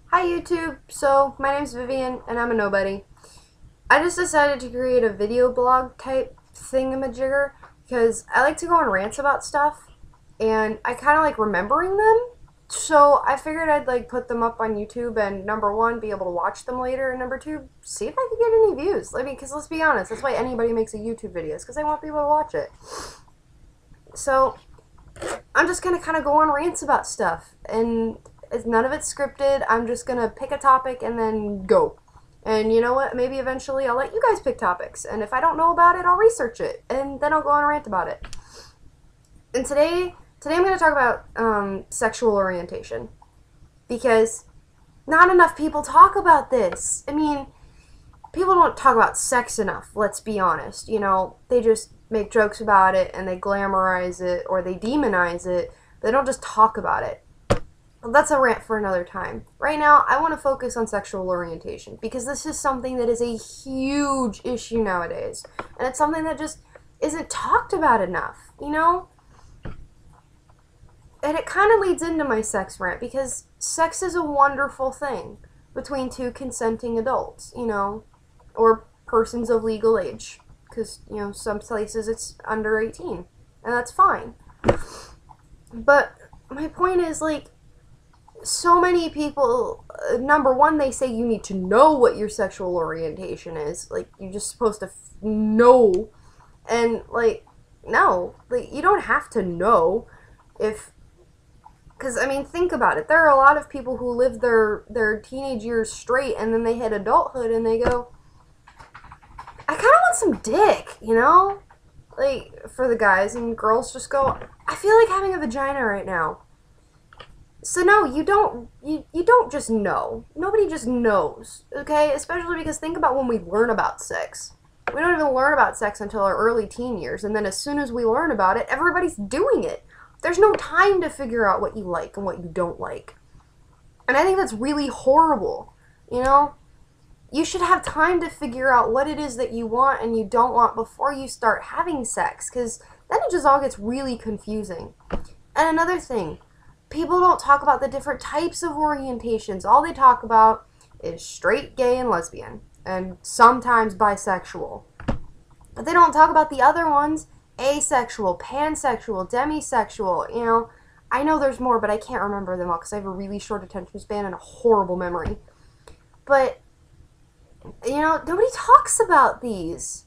Hi YouTube, so my name's Vivian and I'm a nobody. I just decided to create a video blog type thingamajigger because I like to go on rants about stuff and I kind of like remembering them. So I figured I'd like put them up on YouTube and number one, be able to watch them later, and number two, see if I could get any views. I mean, because let's be honest, that's why anybody makes a YouTube video, is because they want people to watch it. So I'm just going to kind of go on rants about stuff, and none of it's scripted. I'm just going to pick a topic and then go. And you know what? Maybe eventually I'll let you guys pick topics. And if I don't know about it, I'll research it. And then I'll go on a rant about it. And today I'm going to talk about sexual orientation. Because not enough people talk about this. I mean, people don't talk about sex enough, let's be honest. You know, they just make jokes about it and they glamorize it or they demonize it. They don't just talk about it. Well, that's a rant for another time. Right now, I want to focus on sexual orientation because this is something that is a huge issue nowadays. And it's something that just isn't talked about enough, you know? And it kind of leads into my sex rant because sex is a wonderful thing between two consenting adults, you know, or persons of legal age. Because, you know, some places it's under 18, and that's fine. But my point is, like, so many people, number one, they say you need to know what your sexual orientation is. Like, you're just supposed to know. And, like, no. Like, you don't have to know if... Because, I mean, think about it. There are a lot of people who live their teenage years straight, and then they hit adulthood, and they go, I kind of want some dick, you know? Like, for the guys, and girls just go, I feel like having a vagina right now. So no, you don't just know. Nobody just knows, okay? Especially because think about when we learn about sex. We don't even learn about sex until our early teen years, and then as soon as we learn about it, everybody's doing it. There's no time to figure out what you like and what you don't like. And I think that's really horrible, you know? You should have time to figure out what it is that you want and you don't want before you start having sex, because then it just all gets really confusing. And another thing, people don't talk about the different types of orientations. All they talk about is straight, gay, and lesbian, and sometimes bisexual. But they don't talk about the other ones, asexual, pansexual, demisexual, you know. I know there's more, but I can't remember them all because I have a really short attention span and a horrible memory. But you know, nobody talks about these.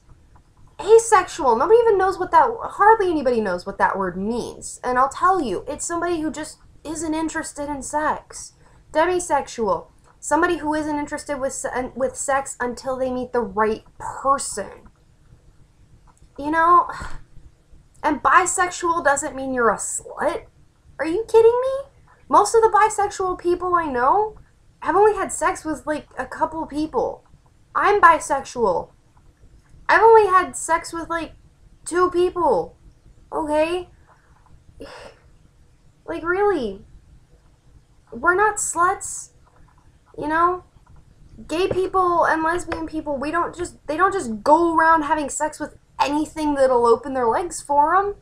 Asexual, nobody even knows what that, hardly anybody knows what that word means. And I'll tell you, it's somebody who just isn't interested in sex. Demisexual, somebody who isn't interested with sex until they meet the right person. You know? And bisexual doesn't mean you're a slut. Are you kidding me? Most of the bisexual people I know have only had sex with, like, a couple people. I'm bisexual. I've only had sex with, like, 2 people. Okay? Like, really? We're not sluts. You know? Gay people and lesbian people, they don't just go around having sex with anything that'll open their legs for them.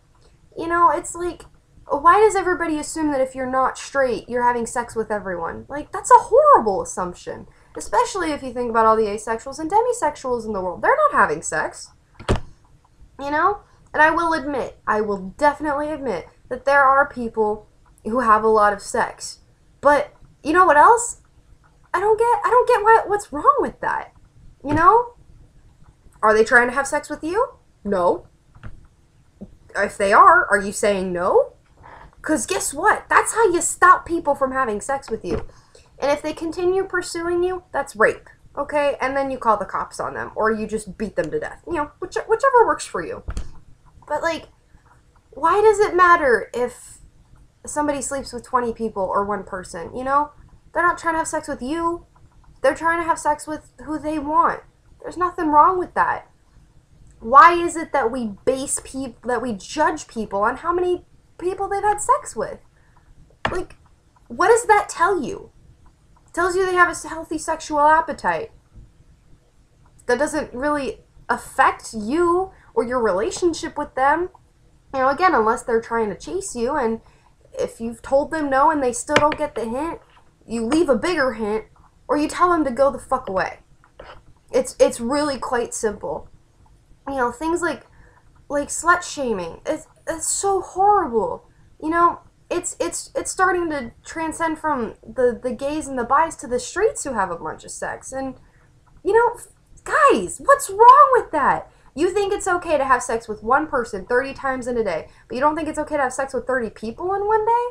You know, it's like, why does everybody assume that if you're not straight, you're having sex with everyone? Like, that's a horrible assumption. Especially if you think about all the asexuals and demisexuals in the world. They're not having sex. You know? And I will definitely admit, that there are people who have a lot of sex. But, you know what else? I don't get what's wrong with that. You know? Are they trying to have sex with you? No. If they are you saying no? Because guess what? That's how you stop people from having sex with you. And if they continue pursuing you, that's rape, okay? And then you call the cops on them, or you just beat them to death. You know, whichever works for you. But, like, why does it matter if somebody sleeps with 20 people or 1 person, you know? They're not trying to have sex with you. They're trying to have sex with who they want. There's nothing wrong with that. Why is it that we judge people on how many people they've had sex with? Like, what does that tell you? Tells you they have a healthy sexual appetite. That doesn't really affect you or your relationship with them. You know, again, unless they're trying to chase you, and if you've told them no and they still don't get the hint, you leave a bigger hint, or you tell them to go the fuck away. It's really quite simple. You know, things like slut-shaming. It's so horrible. You know, it's starting to transcend from the gays and the bis to the straights who have a bunch of sex. And, you know, guys, what's wrong with that? You think it's okay to have sex with one person 30 times in a day, but you don't think it's okay to have sex with 30 people in one day?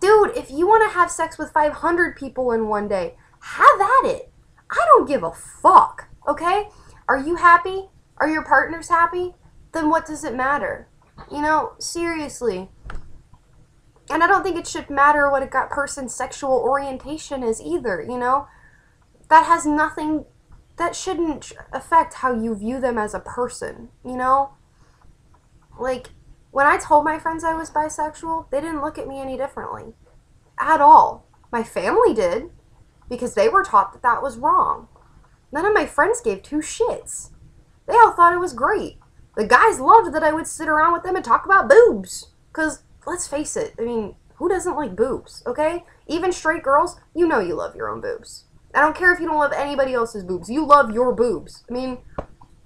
Dude, if you want to have sex with 500 people in one day, have at it. I don't give a fuck, okay? Are you happy? Are your partners happy? Then what does it matter? You know, seriously. And I don't think it should matter what a person's sexual orientation is either, you know? That has nothing, that shouldn't affect how you view them as a person, you know? Like, when I told my friends I was bisexual, they didn't look at me any differently. At all. My family did, because they were taught that that was wrong. None of my friends gave two shits. They all thought it was great. The guys loved that I would sit around with them and talk about boobs. Because, let's face it, I mean, who doesn't like boobs, okay? Even straight girls, you know you love your own boobs. I don't care if you don't love anybody else's boobs. You love your boobs. I mean,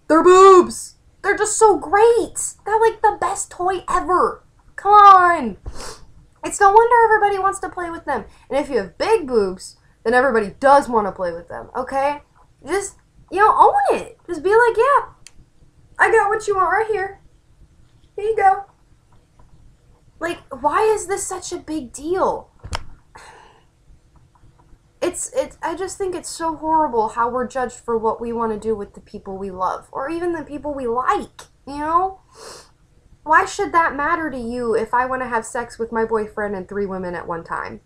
they're boobs. They're just so great. They're like the best toy ever. Come on. It's no wonder everybody wants to play with them. And if you have big boobs, then everybody does want to play with them, okay? Just, you know, own it. Just be like, yeah, I got what you want right here. Here you go. Like, why is this such a big deal? I just think it's so horrible how we're judged for what we want to do with the people we love, or even the people we like, you know? Why should that matter to you if I want to have sex with my boyfriend and 3 women at one time?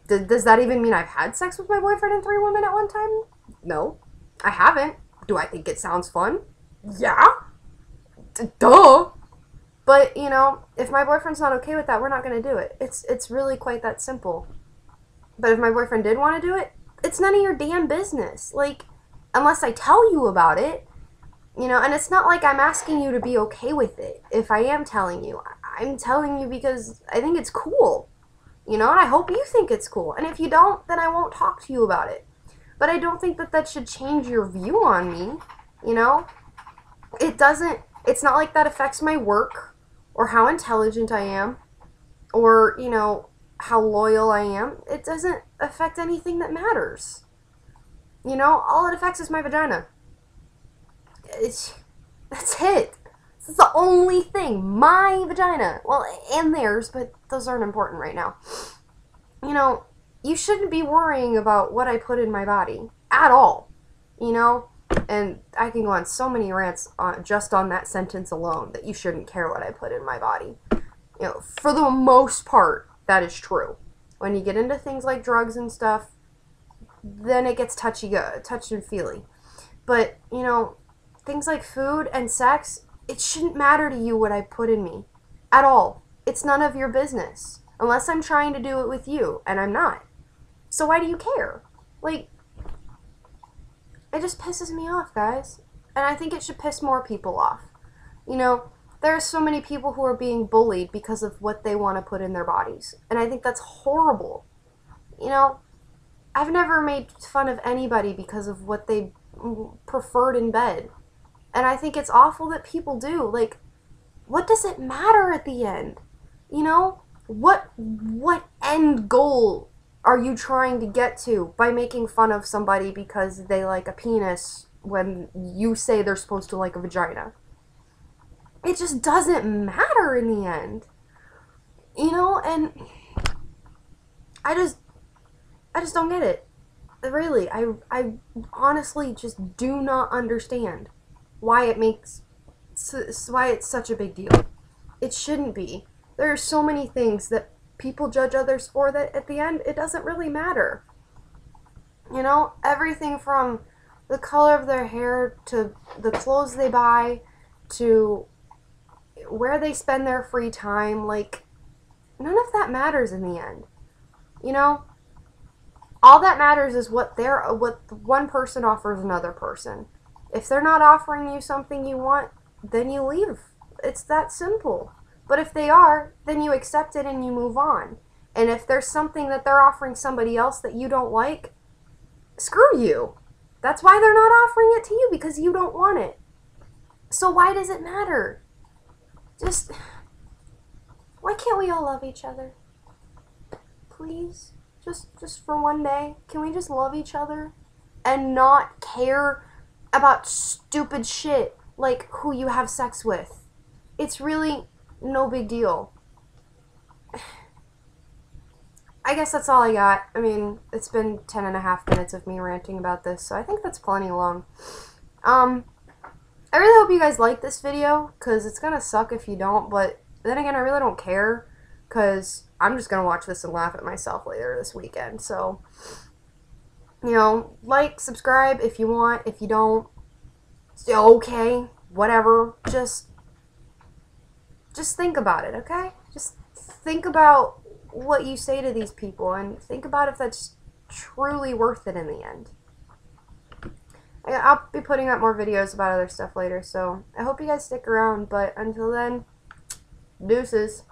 Does that even mean I've had sex with my boyfriend and 3 women at one time? No, I haven't. Do I think it sounds fun? Yeah. Duh. But, you know, if my boyfriend's not okay with that, we're not going to do it. It's really quite that simple. But if my boyfriend did want to do it, it's none of your damn business. Like, unless I tell you about it, you know, and it's not like I'm asking you to be okay with it. If I am telling you, I'm telling you because I think it's cool, you know, and I hope you think it's cool. And if you don't, then I won't talk to you about it. But I don't think that that should change your view on me, you know? It doesn't, it's not like that affects my work, or how intelligent I am, or, you know, how loyal I am. It doesn't affect anything that matters. You know, all it affects is my vagina. That's it. It's the only thing. My vagina. Well, and theirs, but those aren't important right now. You know, you shouldn't be worrying about what I put in my body. At all. You know? And I can go on so many rants just on that sentence alone, that you shouldn't care what I put in my body. You know, for the most part, that is true. When you get into things like drugs and stuff, then it gets touchy and feely. But, you know, things like food and sex, it shouldn't matter to you what I put in me. At all. It's none of your business. Unless I'm trying to do it with you, and I'm not. So why do you care? Like, it just pisses me off, guys. And I think it should piss more people off. You know, there are so many people who are being bullied because of what they want to put in their bodies. And I think that's horrible. You know, I've never made fun of anybody because of what they preferred in bed. And I think it's awful that people do. Like, what does it matter at the end? You know? What end goal are you trying to get to by making fun of somebody because they like a penis when you say they're supposed to like a vagina? It just doesn't matter in the end. You know, and I just don't get it. Really, I honestly just do not understand why it's such a big deal. It shouldn't be. There are so many things that people judge others for that at the end, it doesn't really matter. You know, everything from the color of their hair to the clothes they buy to where they spend their free time, like, none of that matters in the end. You know, all that matters is what one person offers another person. If they're not offering you something you want, then you leave. It's that simple. But if they are, then you accept it and you move on. And if there's something that they're offering somebody else that you don't like, screw you. That's why they're not offering it to you, because you don't want it. So why does it matter? Why can't we all love each other? Please? Just for one day? Can we just love each other? And not care about stupid shit like who you have sex with. It's really no big deal. I guess that's all I got. I mean, it's been 10.5 minutes of me ranting about this, so I think that's plenty long. I really hope you guys like this video, because it's gonna suck if you don't, but then again, I really don't care, because I'm just gonna watch this and laugh at myself later this weekend, so, you know, like, subscribe if you want. If you don't, okay, whatever, just think about it, okay? Just think about what you say to these people, and think about if that's truly worth it in the end. I'll be putting up more videos about other stuff later, so I hope you guys stick around, but until then, deuces.